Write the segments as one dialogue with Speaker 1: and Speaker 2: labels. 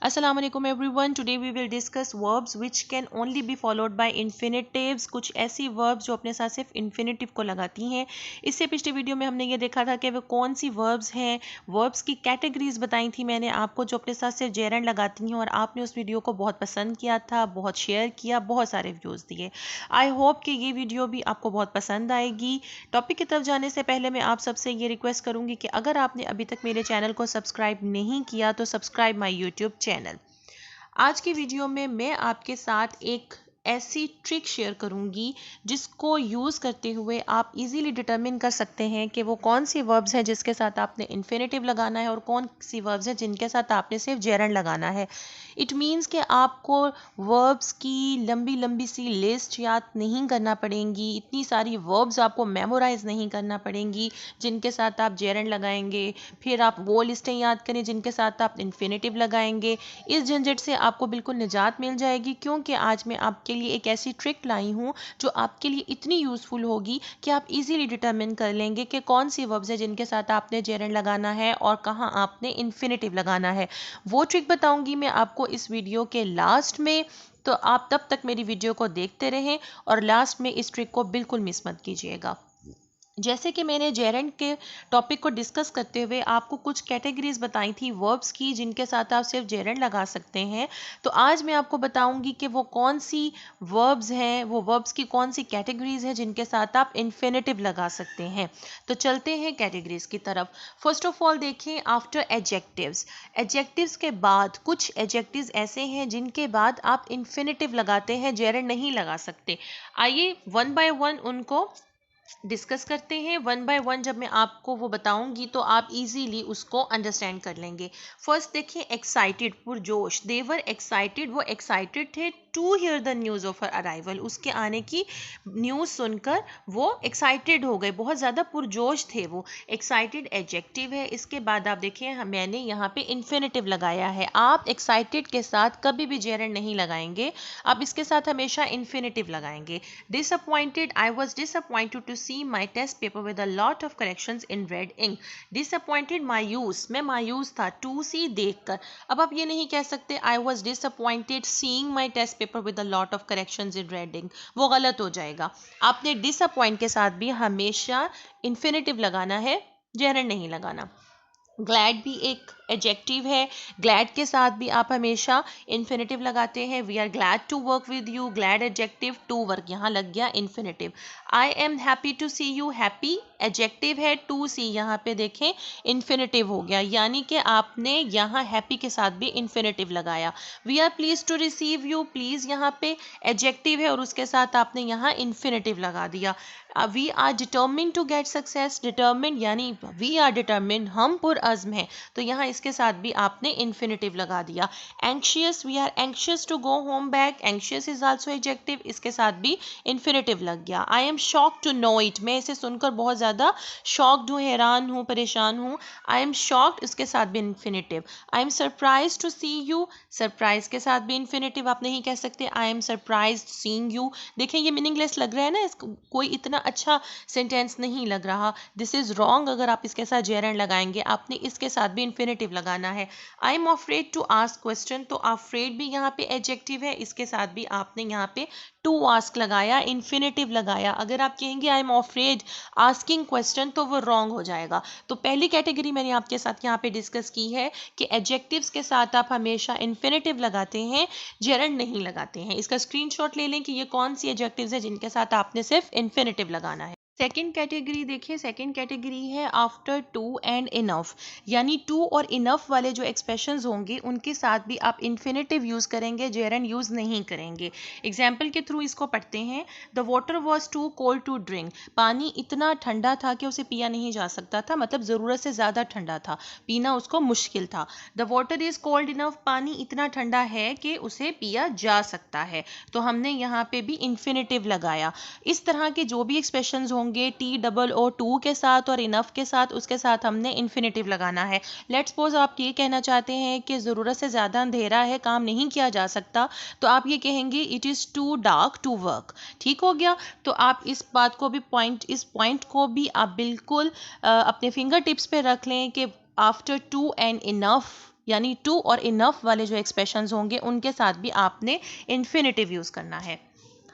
Speaker 1: अस्सलाम वालेकुम everyone. Today we will discuss verbs which can only be followed by infinitives. कुछ ऐसी verbs जो अपने साथ सिर्फ इन्फिनेटिव को लगाती हैं। इससे पिछले वीडियो में हमने ये देखा था कि वो कौन सी वर्ब्स हैं, वर्ब्स की कैटेगरीज बताई थी मैंने आपको जो अपने साथ सिर्फ जेरंड लगाती हैं, और आपने उस वीडियो को बहुत पसंद किया था, बहुत शेयर किया, बहुत सारे व्यूज़ दिए। आई होप कि ये वीडियो भी आपको बहुत पसंद आएगी। टॉपिक की तरफ जाने से पहले मैं आप सबसे ये रिक्वेस्ट करूंगी कि अगर आपने अभी तक मेरे चैनल को सब्सक्राइब नहीं किया तो सब्सक्राइब माय यूट्यूब चैनल। आज की वीडियो में मैं आपके साथ एक ऐसी ट्रिक शेयर करूंगी जिसको यूज़ करते हुए आप इजीली डिटरमिन कर सकते हैं कि वो कौन सी वर्ब्स हैं जिसके साथ आपने इन्फिनेटिव लगाना है और कौन सी वर्ब्स हैं जिनके साथ आपने सिर्फ जेरंड लगाना है। इट मीन्स कि आपको वर्ब्स की लंबी लंबी सी लिस्ट याद नहीं करना पड़ेंगी, इतनी सारी वर्ब्स आपको मेमोराइज नहीं करना पड़ेंगी जिनके साथ आप जेरंड लगाएंगे, फिर आप वो लिस्टें याद करें जिनके साथ आप इन्फिनेटिव लगाएंगे। इस झंझट से आपको बिल्कुल निजात मिल जाएगी, क्योंकि आज मैं आपके लिए एक ऐसी ट्रिक लाई हूँ जो आपके लिए इतनी यूज़फुल होगी कि आप इजीली डिटरमिन कर लेंगे कि कौन सी वर्ब्स है जिनके साथ आपने जेरंड लगाना है और कहाँ आपने इन्फिनेटिव लगाना है। वो ट्रिक बताऊंगी मैं आपको इस वीडियो के लास्ट में, तो आप तब तक मेरी वीडियो को देखते रहें और लास्ट में इस ट्रिक को बिल्कुल मिस मत कीजिएगा। जैसे कि मैंने जेरंड के टॉपिक को डिस्कस करते हुए आपको कुछ कैटेगरीज बताई थी वर्ब्स की जिनके साथ आप सिर्फ जेरंड लगा सकते हैं, तो आज मैं आपको बताऊंगी कि वो कौन सी वर्ब्स हैं, वो वर्ब्स की कौन सी कैटेगरीज हैं जिनके साथ आप इन्फिनेटिव लगा सकते हैं। तो चलते हैं कैटेगरीज की तरफ। फर्स्ट ऑफ ऑल देखें, आफ्टर एडजेक्टिव्स, एडजेक्टिव्स के बाद कुछ एडजेक्टिव्स ऐसे हैं जिनके बाद आप इन्फिनेटिव लगाते हैं, जेरंड नहीं लगा सकते। आइए वन बाय वन उनको डिस्कस करते हैं। वन बाय वन जब मैं आपको वो बताऊंगी तो आप इजीली उसको अंडरस्टैंड कर लेंगे। फर्स्ट देखिए, एक्साइटेड, पुरजोश, देवर एक्साइटेड, वो एक्साइटेड थे to hear the news of her arrival, उसके आने की न्यूज़ सुनकर वो एक्साइटेड हो गए, बहुत ज़्यादा पुरजोश थे वो। एक्साइटेड एडजेक्टिव है। इसके बाद आप देखिए मैंने यहाँ पे इन्फिनेटिव लगाया है। आप एक्साइटेड के साथ कभी भी जेरंड नहीं लगाएंगे, आप इसके साथ हमेशा इन्फिनेटिव लगाएंगे। Disappointed, I was disappointed to see my test paper with a lot of corrections in red ink. Disappointed, मायूस, मैं मायूस था, to see देखकर। अब आप ये नहीं कह सकते I was disappointed seeing my test paper with a lot of corrections in red ink, वो गलत हो जाएगा। आपने disappoint के साथ भी हमेशा infinitive लगाना है, जेरंड नहीं लगाना। ग्लैड भी एक एडजेक्टिव है, ग्लैड के साथ भी आप हमेशा इन्फिनेटिव लगाते हैं। We are glad to work with you, glad adjective, to work यहाँ लग गया infinitive. I am happy to see you, happy adjective है, टू सी यहाँ पे देखें इन्फिनेटिव हो गया, यानी कि आपने यहाँ हैप्पी के साथ भी इन्फिनेटिव लगाया। We are please to receive you, please यहाँ पे एडजेक्टिव है और उसके साथ आपने यहाँ इन्फिनेटिव लगा दिया। We are determine to get success, determine यानी वी आर डिटर्मिन, हम पुरअज़्म हैं, तो यहाँ इसके साथ भी आपने इन्फिनेटिव लगा दिया। Anxious, we are anxious to go home back, anxious is also adjective, इसके साथ भी इन्फिनेटिव लग गया। I am shock to know it, मैं इसे सुनकर बहुत ज़्यादा शॉक्ड हूँ, हैरान हूँ, परेशान हूँ। आई एम शॉक्ड, इसके साथ भी infinitive. I am surprise to see you, surprise के साथ भी इन्फिनेटिव, आप नहीं कह सकते I am surprise seeing you. देखें ये मीनिंगलेस लग रहा है ना, इसको कोई इतना अच्छा सेंटेंस नहीं लग रहा, दिस इज रॉन्ग। अगर आप इसके साथ जेरंड लगाएंगे आपने इसके साथ भी इन्फिनेटिव लगाना है। I am afraid to ask question, तो अफ्रेड भी यहाँ पे एडजेक्टिव है, इसके साथ भी आपने यहाँ पे टू आस्क लगाया, इन्फिनेटिव लगाया। अगर आप कहेंगे आई एम अफ्रेड आस्किंग क्वेश्चन तो वो रॉन्ग हो जाएगा। तो पहली कैटेगरी मैंने आपके साथ यहाँ पे डिस्कस की है कि एडजेक्टिव्स के साथ आप हमेशा इन्फिनेटिव लगाते हैं, जेरंड नहीं लगाते हैं। इसका स्क्रीनशॉट ले लें कि ये कौन सी एडजेक्टिव्स है जिनके साथ आपने सिर्फ इन्फिनेटिव लगाना है। सेकेंड कैटेगरी देखिए, सेकेंड कैटेगरी है आफ्टर टू एंड इनफ, यानी टू और इनफ वाले जो एक्सप्रेशंस होंगे उनके साथ भी आप इन्फिनेटिव यूज़ करेंगे, जेरंड यूज़ नहीं करेंगे। एग्जाम्पल के थ्रू इसको पढ़ते हैं। The water was too cold to drink, पानी इतना ठंडा था कि उसे पिया नहीं जा सकता था, मतलब ज़रूरत से ज़्यादा ठंडा था, पीना उसको मुश्किल था। The water is cold enough, पानी इतना ठंडा है कि उसे पिया जा सकता है, तो हमने यहाँ पे भी इन्फिनेटिव लगाया। इस तरह के जो भी एक्सप्रेशंस होंगे टी डबल ओ टू के साथ और इनफ के साथ, उसके साथ हमने इन्फिनेटिव लगाना है। लेट्स सपोज आप ये कहना चाहते हैं कि ज़रूरत से ज़्यादा अंधेरा है, काम नहीं किया जा सकता, तो आप ये कहेंगे it is too dark to work. ठीक हो गया। तो आप इस बात को भी इस पॉइंट को भी आप बिल्कुल अपने फिंगर टिप्स पे रख लें कि आफ्टर टू एंड इनफ यानी टू और इनफ वाले जो एक्सप्रेशंस होंगे उनके साथ भी आपने इन्फिनेटिव यूज़ करना है।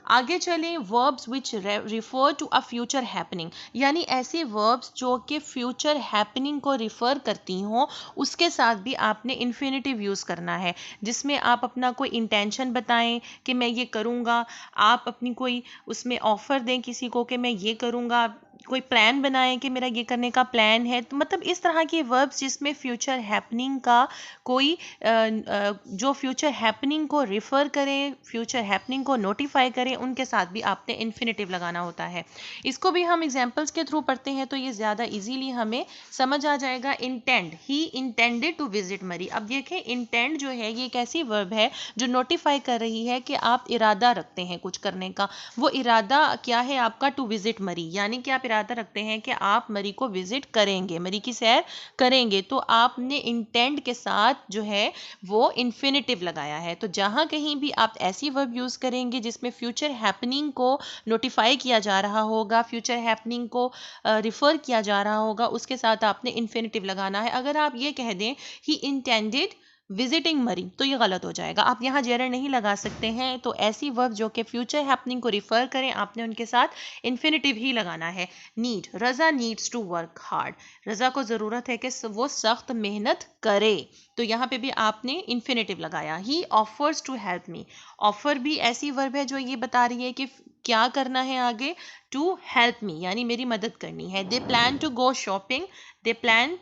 Speaker 1: आगे चलें, verbs which refer to a future happening, यानी ऐसी वर्ब्स जो कि फ्यूचर हैपनिंग को रिफ़र करती हों उसके साथ भी आपने इन्फिनेटिव यूज़ करना है, जिसमें आप अपना कोई इंटेंशन बताएं कि मैं ये करूँगा, आप अपनी कोई उसमें ऑफ़र दें किसी को कि मैं ये करूँगा, कोई प्लान बनाएं कि मेरा ये करने का प्लान है। तो मतलब इस तरह के वर्ब्स जिसमें फ्यूचर हैपनिंग का कोई जो फ्यूचर हैपनिंग को रिफ़र करें, फ्यूचर हैपनिंग को नोटिफाई करें, उनके साथ भी आपने इन्फिनेटिव लगाना होता है। इसको भी हम एग्जांपल्स के थ्रू पढ़ते हैं तो ये ज़्यादा इजीली हमें समझ आ जाएगा। Intend, he intended to visit Murree. अब देखें, इंटेंड जो है ये एक ऐसी वर्ब है जो नोटिफाई कर रही है कि आप इरादा रखते हैं कुछ करने का। वो इरादा क्या है आपका? टू विजिट मरी, यानी कि आप इरादा रखते हैं कि आप मरी को विजिट करेंगे, मरी की सैर करेंगे। तो आपने इंटेंड के साथ जो है वो इन्फिनेटिव लगाया है। तो जहाँ कहीं भी आप ऐसी वर्ब यूज़ करेंगे जिसमें फ्यूचर हैपनिंग को नोटिफाई किया जा रहा होगा, फ्यूचर हैपनिंग को रिफ़र किया जा रहा होगा, उसके साथ आपने इन्फिनेटिव लगाना है। अगर आप ये कह दें ही इंटेंडेड विजिटिंग मरी तो ये गलत हो जाएगा, आप यहाँ जेरर नहीं लगा सकते हैं। तो ऐसी वर्ब जो कि फ्यूचर हैपनिंग को रिफ़र करें आपने उनके साथ इन्फिनेटिव ही लगाना है। Need, Raza needs to work hard, Raza को ज़रूरत है कि वो सख्त मेहनत करे, तो यहाँ पे भी आपने इन्फिनेटिव लगाया। He offers to help me, offer भी ऐसी वर्ब है जो ये बता रही है कि क्या करना है आगे, टू हेल्प मी यानी मेरी मदद करनी है। They plan to go shopping, they plan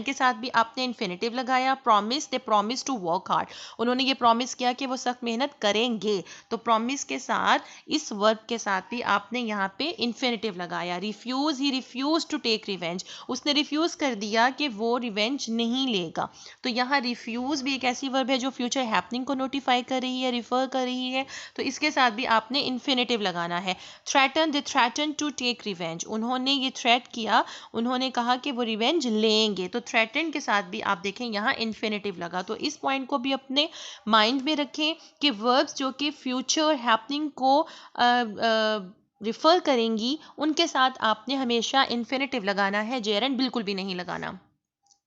Speaker 1: के साथ भी आपने इन्फिनेटिव लगाया। Promise, they promise to work hard, उन्होंने ये प्रॉमिस किया कि वो सख्त मेहनत करेंगे, तो प्रॉमिस के साथ इस वर्ब के साथ भी आपने यहाँ पे इन्फिनेटिव लगाया। Refuse, he refuse to take revenge, उसने रिफ्यूज कर दिया कि वो रिवेंज नहीं लेगा। तो यहाँ रिफ्यूज भी एक ऐसी वर्ब है जो फ्यूचर हैपनिंग को नोटिफाई कर रही है, रिफर कर रही है, तो इसके साथ भी आपने इन्फिनेटिव लगाना है। Threaten, they threaten to take revenge, उन्होंने ये थ्रेट किया, उन्होंने कहा कि वो रिवेंज लेंगे, तो थ्रेटन के साथ भी आप देखें यहाँ इन्फिनेटिव लगा। तो इस पॉइंट को भी अपने माइंड में रखें कि वर्ब्स जो कि फ्यूचर हैपनिंग को रिफर करेंगी उनके साथ आपने हमेशा इन्फिनेटिव लगाना है, जेरन बिल्कुल भी नहीं लगाना।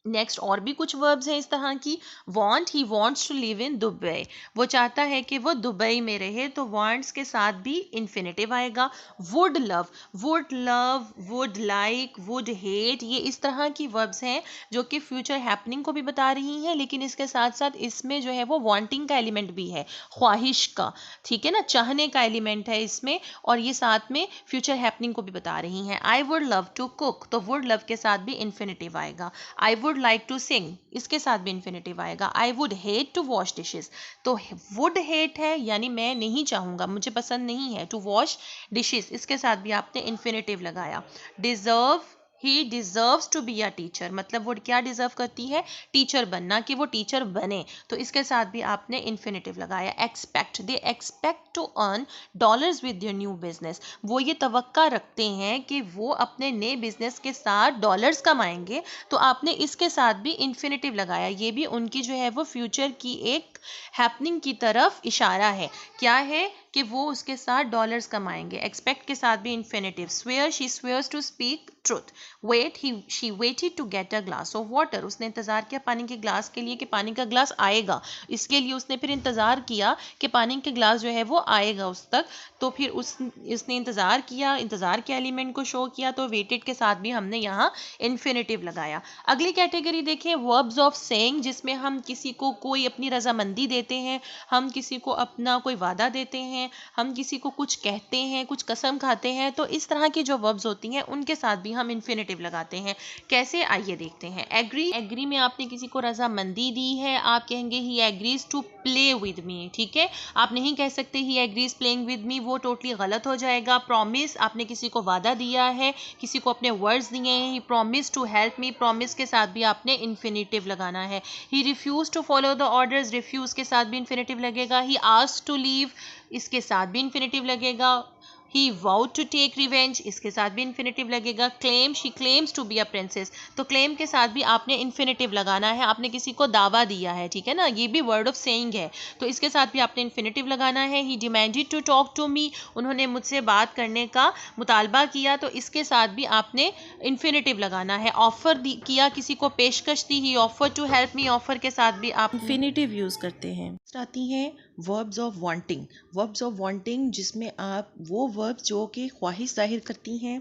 Speaker 1: नेक्स्ट और भी कुछ वर्ब्स हैं इस तरह की। Want, he wants to live in Dubai, वो चाहता है कि वो दुबई में रहे, तो वांट्स के साथ भी इन्फिनेटिव आएगा। Would love, would like, would hate, ये इस तरह की वर्ब्स हैं जो कि फ्यूचर हैपनिंग को भी बता रही हैं, लेकिन इसके साथ साथ इसमें जो है वो वांटिंग का एलिमेंट भी है, ख्वाहिश का, ठीक है ना, चाहने का एलिमेंट है इसमें, और ये साथ में फ्यूचर हैपनिंग को भी बता रही हैं। I would love to cook, तो वुड लव के साथ भी इन्फिनेटिव आएगा। I would like to sing, इसके साथ भी इन्फिनेटिव आएगा। I would hate to wash dishes, तो वुड हेट है यानी मैं नहीं चाहूंगा, मुझे पसंद नहीं है, टू वॉश डिशेस, इसके साथ भी आपने इन्फिनेटिव लगाया। Deserve, he deserves to be a teacher, मतलब वो क्या डिजर्व करती है? टीचर बनना, कि वो टीचर बने, तो इसके साथ भी आपने इन्फिनेटिव लगाया। Expect, they expect to earn dollars with your new business, वो ये तवक्का रखते हैं कि वो अपने नए बिजनेस के साथ डॉलर्स कमाएंगे, तो आपने इसके साथ भी इन्फिनेटिव लगाया। ये भी उनकी जो है वो फ्यूचर की एक हैपनिंग की तरफ इशारा है। क्या है? कि वो उसके साथ डॉलर्स कमाएंगे। एक्सपेक्ट के साथ भी infinitive. Swear, she swears to speak truth. Wait, she waited to get a glass of water, उसने इंतजार किया पानी के ग्लास के लिए कि पानी का ग्लास आएगा, इसके लिए उसने फिर इंतजार किया कि पानी के ग्लास जो है वो आएगा उस तक, तो फिर उसने इंतजार किया, इंतजार के एलिमेंट को शो किया, तो वेटेड के साथ भी हमने यहाँ इन्फिनेटिव लगाया। अगली कैटेगरी देखें, वर्ब्स ऑफ सेइंग, जिसमें हम किसी को कोई अपनी रजामंदी देते हैं, हम किसी को अपना कोई वादा देते हैं, हम किसी को कुछ कहते हैं, कुछ कसम खाते हैं, तो इस तरह की जो वर्ब्स होती हैं उनके साथ भी हम इन्फिनेटिव लगाते हैं। कैसे? आइए देखते हैं। एग्री, एग्री में आपने किसी को रजामंदी दी है, आप कहेंगे he agrees to play with me, ठीक है, आप नहीं कह सकते he agrees playing with me, वो टोटली गलत हो जाएगा। प्रॉमिस, आपने किसी को वादा दिया है, किसी को अपने वर्ड्स दिए हैं, he promise to help me, promise के साथ भी आपने इन्फिनेटिव लगाना है। He refuse to follow the orders, refuse के साथ भी इन्फिनेटिव लगेगा। ही आस्क्ड टू लीव, इसके साथ भी इन्फिनेटिव लगेगा। He vowed to take revenge, इसके साथ भी इन्फिनेटिव लगेगा। Claim, she claims to be a princess, तो क्लेम के साथ भी आपने इन्फिनेटिव लगाना है, आपने किसी को दावा दिया है, ठीक है ना, ये भी वर्ड ऑफ सेइंग है, तो इसके साथ भी आपने इन्फिनेटिव लगाना है। He demanded to talk to me, उन्होंने मुझसे बात करने का मुतालबा किया, तो इसके साथ भी आपने इन्फिनेटिव लगाना है। ऑफर किया, किसी को पेशकश दी, he offer to help me, offer के साथ भी आप इन्फिनेटिव यूज करते हैं। आती हैं verbs of wanting. Verbs of wanting जिसमें आप वो वर्ब्स जो कि ख्वाहिश जाहिर करती हैं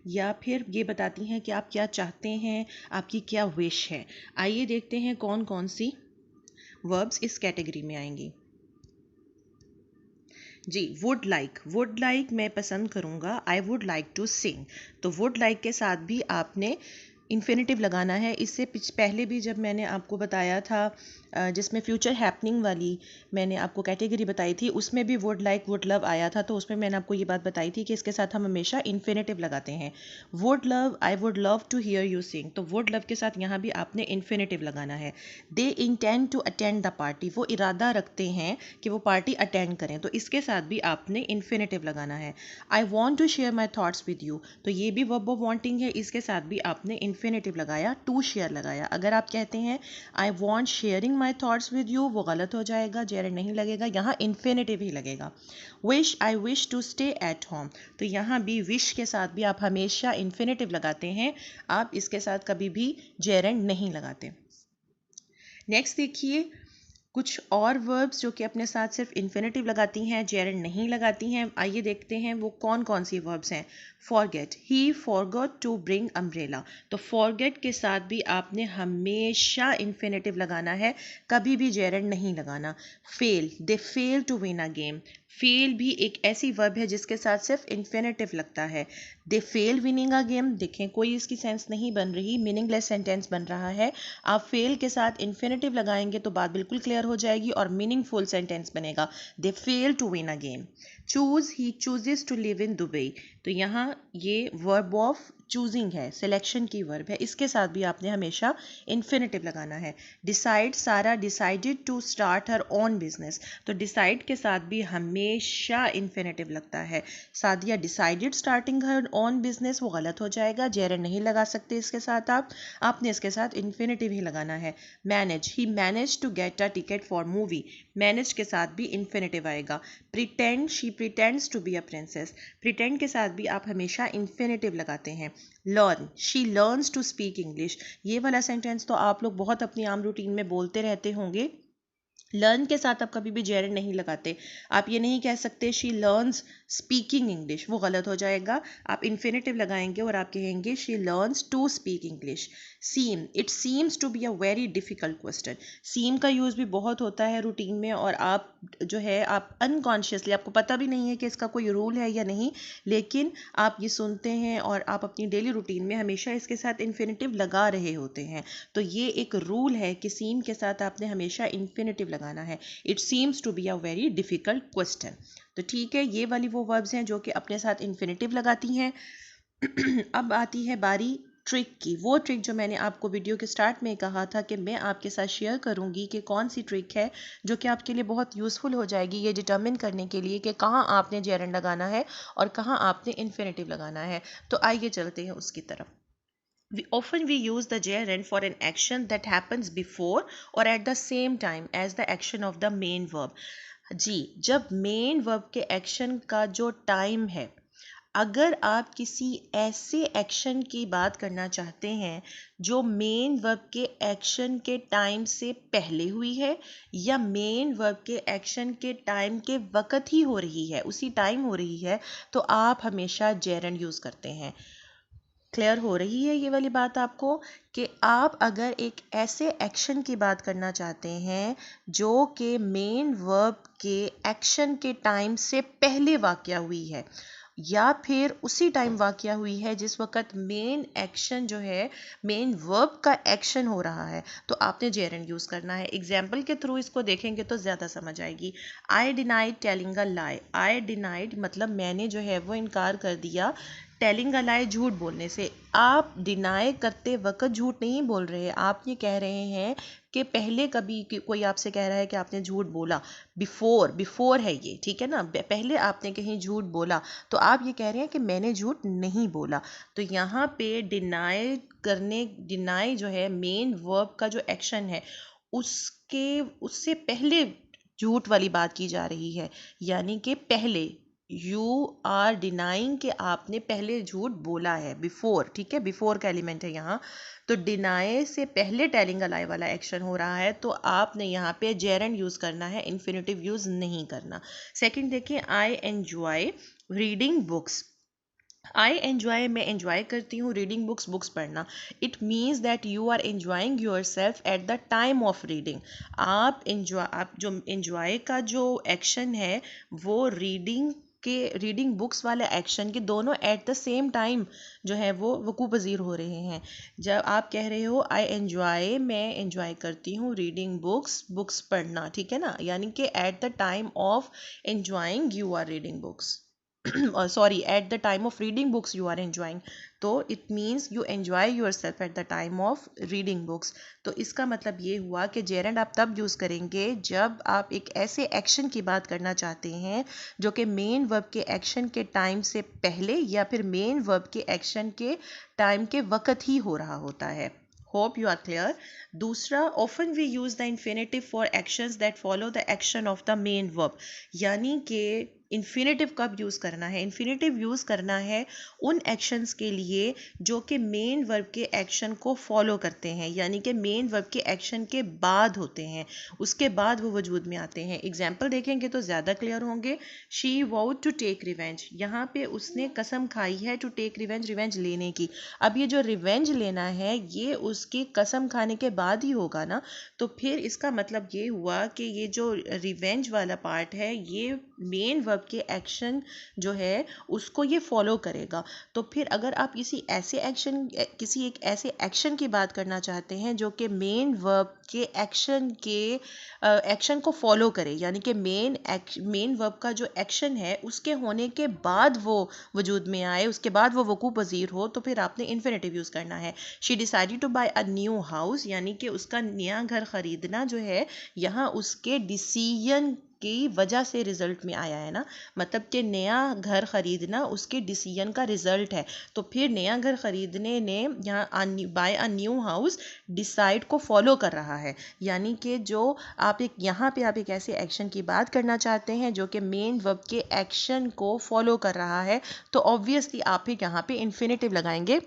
Speaker 1: या फिर ये बताती हैं कि आप क्या चाहते हैं, आपकी क्या विश है। आइए देखते हैं कौन कौन सी वर्ब्स इस कैटेगरी में आएंगी। जी, वुड लाइक मैं पसंद करूँगा, I would like to sing, तो वुड लाइक के साथ भी आपने इन्फिनेटिव लगाना है। इससे पहले भी जब मैंने आपको बताया था जिसमें फ्यूचर हैपनिंग वाली मैंने आपको कैटेगरी बताई थी, उसमें भी वुड लाइक वुड लव आया था, तो उसमें मैंने आपको ये बात बताई थी कि इसके साथ हम हमेशा इन्फिनेटिव लगाते हैं। Would love, I would love to hear you sing, तो वुड लव के साथ यहाँ भी आपने इन्फिनेटिव लगाना है। They intend to attend the party, वो इरादा रखते हैं कि वो पार्टी अटेंड करें, तो इसके साथ भी आपने इन्फिनेटिव लगाना है। I want to share my thoughts with you, तो ये भी वर्ब ऑफ वांटिंग है, इसके साथ भी आपने इन्फिनेटिव लगाया, टू शेयर लगाया। अगर आप कहते हैं I want sharing my thoughts with you, वो गलत हो जाएगा, जेरंड नहीं लगेगा, यहाँ इन्फिनेटिव ही लगेगा। Wish, I wish to stay at home, तो यहाँ भी विश के साथ भी आप हमेशा इन्फिनेटिव लगाते हैं, आप इसके साथ कभी भी जेरंड नहीं लगाते। नेक्स्ट देखिए कुछ और वर्ब्स जो कि अपने साथ सिर्फ इन्फिनेटिव लगाती हैं, जेरंड नहीं लगाती हैं। आइए देखते हैं वो कौन कौन सी वर्ब्स हैं। Forget, he forgot to bring umbrella, तो फॉरगेट के साथ भी आपने हमेशा इन्फिनेटिव लगाना है, कभी भी जेरंड नहीं लगाना। Fail, they fail to win a game, fail भी एक ऐसी वर्ब है जिसके साथ सिर्फ इन्फिनेटिव लगता है। दे फेल विनिंग अ गेम, देखें कोई इसकी सेंस नहीं बन रही, मीनिंगलेस सेंटेंस बन रहा है। आप फेल के साथ इन्फिनेटिव लगाएंगे तो बात बिल्कुल क्लियर हो जाएगी और मीनिंगफुल सेंटेंस बनेगा। They fail to win a game. Choose, he chooses to live in Dubai, तो यहाँ ये वर्ब ऑफ चूजिंग है, सिलेक्शन की वर्ब है, इसके साथ भी आपने हमेशा इन्फिनेटिव लगाना है। Decide, Sara decided to start her own business, तो डिसाइड के साथ भी हमेशा इन्फिनेटिव लगता है। Sadia decided starting her own business, वो गलत हो जाएगा, जेरंड नहीं लगा सकते इसके साथ आपने इसके साथ इन्फिनेटिव ही लगाना है। Manage, he manage to get a ticket for movie, manage के साथ भी इन्फिनेटिव आएगा। Pretend, she pretends to be a princess, pretend के साथ भी आप हमेशा इन्फिनेटिव लगाते हैं। Learn, she learns to speak English, ये वाला सेंटेंस तो आप लोग बहुत अपनी आम रूटीन में बोलते रहते होंगे। लर्न के साथ आप कभी भी जेरंड नहीं लगाते, आप ये नहीं कह सकते शी लर्न्स स्पीकिंग इंग्लिश, वो गलत हो जाएगा, आप इन्फिनेटिव लगाएंगे और आप कहेंगे she learns to speak English. Seem, it seems to be a very difficult question, seem का यूज़ भी बहुत होता है रूटीन में और आप जो है आप अनकॉन्शियसली, आपको पता भी नहीं है कि इसका कोई रूल है या नहीं, लेकिन आप ये सुनते हैं और आप अपनी डेली रूटीन में हमेशा इसके साथ इन्फिनेटिव लगा रहे होते हैं, तो ये एक रूल है कि सीम के साथ आपने हमेशा इन्फिनेटिव लगाना है। It seems to be a very difficult question, तो ठीक है, ये वाली वो वर्ब्स हैं जो कि अपने साथ इन्फिनेटिव लगाती हैं। अब आती है बारी ट्रिक की, वो ट्रिक जो मैंने आपको वीडियो के स्टार्ट में कहा था कि मैं आपके साथ शेयर करूंगी कि कौन सी ट्रिक है जो कि आपके लिए बहुत यूज़फुल हो जाएगी ये डिटर्मिन करने के लिए कि कहाँ आपने जेरंड लगाना है और कहाँ आपने इन्फिनेटिव लगाना है। तो आइए चलते हैं उसकी तरफ। Often we use the gerund for an action that happens before or at the same time as the action of the main verb. जी, जब मेन वर्ब के एक्शन का जो टाइम है, अगर आप किसी ऐसे एक्शन की बात करना चाहते हैं जो मेन वर्ब के एक्शन के टाइम से पहले हुई है या मेन वर्ब के एक्शन के टाइम के वक़्त ही हो रही है, उसी टाइम हो रही है, तो आप हमेशा जेरंड यूज़ करते हैं। क्लियर हो रही है ये वाली बात आपको कि आप अगर एक ऐसे एक्शन की बात करना चाहते हैं जो कि मेन वर्ब के एक्शन के टाइम से पहले वाक़या हुई है या फिर उसी टाइम वाक़या हुई है जिस वक़्त मेन एक्शन जो है, मेन वर्ब का एक्शन हो रहा है, तो आपने जेरंड यूज़ करना है। एग्जाम्पल के थ्रू इसको देखेंगे तो ज़्यादा समझ आएगी। I denied telling a lie, I denied मतलब मैंने जो है वो इनकार कर दिया, टेलिंग अ लाई, झूठ बोलने से। आप डिनाई करते वक्त झूठ नहीं बोल रहे, आप ये कह रहे हैं कि पहले कभी कोई आपसे कह रहा है कि आपने झूठ बोला, बिफोर है ये, ठीक है ना, पहले आपने कहीं झूठ बोला, तो आप ये कह रहे हैं कि मैंने झूठ नहीं बोला। तो यहाँ पे डिनाई जो है मेन वर्ब का जो एक्शन है उससे पहले झूठ वाली बात की जा रही है, यानी कि पहले यू आर डिनाइंग कि आपने पहले झूठ बोला है, बिफोर, ठीक है, बिफोर का एलिमेंट है यहाँ। तो डिनाई से पहले टेलिंग अ लाई वाला एक्शन हो रहा है, तो आपने यहाँ पे जेरेंड यूज करना है, इन्फिनेटिव यूज नहीं करना। सेकंड देखिए, I enjoy reading books. I enjoy, मैं एन्जॉय करती हूँ रीडिंग बुक्स, बुक्स पढ़ना। It means that you are enjoying yourself at the time of reading. आप जो एन्जॉय का जो एक्शन है वो रीडिंग बुक्स वाले एक्शन के दोनों एट द सेम टाइम जो है वो वकू पजीर हो रहे हैं। जब आप कह रहे हो आई एन्जॉय, मैं एन्जॉय करती हूँ रीडिंग बुक्स, बुक्स पढ़ना, ठीक है ना, यानी कि at the time of enjoying you are reading books, sorry, at the time of reading books you are enjoying, तो it means you enjoy yourself at the time of reading books। तो इसका मतलब ये हुआ कि जेरेंड आप तब use करेंगे जब आप एक ऐसे एक्शन की बात करना चाहते हैं जो कि मेन वर्ब के एक्शन के टाइम से पहले या फिर मेन वर्ब के एक्शन के टाइम के वक्त ही हो रहा होता है। Hope you are clear. दूसरा, often we use the infinitive for actions that follow the action of the main verb, यानी कि इन्फिनेटिव कब यूज़ करना है, इन्फिनेटिव यूज़ करना है उन एक्शंस के लिए जो कि मेन वर्ब के एक्शन को फॉलो करते हैं, यानी कि मेन वर्ब के एक्शन के बाद होते हैं, उसके बाद वो वजूद में आते हैं। एग्जाम्पल देखेंगे तो ज़्यादा क्लियर होंगे। She vowed to take revenge, यहाँ पे उसने कसम खाई है टू टेक रिवेंज, रिवेंज लेने की। अब ये जो रिवेंज लेना है ये उसकी कसम खाने के बाद ही होगा ना, तो फिर इसका मतलब ये हुआ कि ये जो रिवेंज वाला पार्ट है ये मेन वर्ब के एक्शन जो है उसको ये फॉलो करेगा। तो फिर अगर आप किसी एक ऐसे एक्शन की बात करना चाहते हैं जो कि मेन वर्ब के एक्शन को फॉलो करे, यानी कि मेन वर्ब का जो एक्शन है उसके होने के बाद वो वजूद में आए, उसके बाद वो वकू पजीर हो, तो फिर आपने इन्फिनेटिव यूज़ करना है। She decided to buy a new house, यानी कि उसका नया घर खरीदना जो है यहाँ उसके डिसीजन की वजह से रिजल्ट में आया है ना, मतलब कि नया घर खरीदना उसके डिसीजन का रिजल्ट है। तो फिर नया घर खरीदने ने यहाँ buy a new house decide को फॉलो कर रहा है, यानी कि जो आप यहाँ पे आप एक ऐसे एक्शन की बात करना चाहते हैं जो कि मेन वर्ब के एक्शन को फॉलो कर रहा है, तो ऑब्वियसली आप फिर यहाँ पे इन्फिनेटिव लगाएंगे,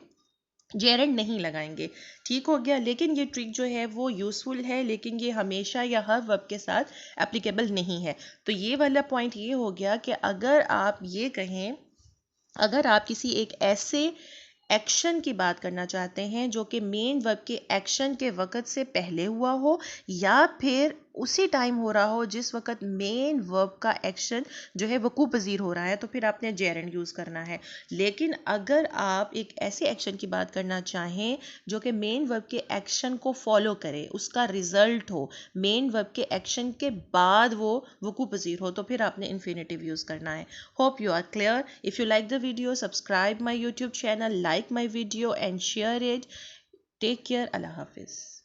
Speaker 1: जेरेंड नहीं लगाएंगे। ठीक हो गया। लेकिन ये ट्रिक जो है वो यूज़फुल है, लेकिन ये हमेशा या हर वर्ब के साथ एप्लीकेबल नहीं है। तो ये वाला पॉइंट ये हो गया कि अगर आप ये कहें, अगर आप किसी एक ऐसे एक्शन की बात करना चाहते हैं जो कि मेन वर्ब के एक्शन के वक़्त से पहले हुआ हो या फिर उसी टाइम हो रहा हो जिस वक़्त मेन वर्ब का एक्शन जो है वकू पजीर हो रहा है, तो फिर आपने जेरेंड यूज़ करना है। लेकिन अगर आप एक ऐसे एक्शन की बात करना चाहें जो कि मेन वर्ब के एक्शन को फॉलो करे, उसका रिजल्ट हो मेन वर्ब के एक्शन के बाद वो वकू पजीर हो, तो फिर आपने इन्फिनेटिव यूज़ करना है। Hope you are clear. If you like the video, subscribe my YouTube channel, like my video and share it. Take care. Allah Hafiz.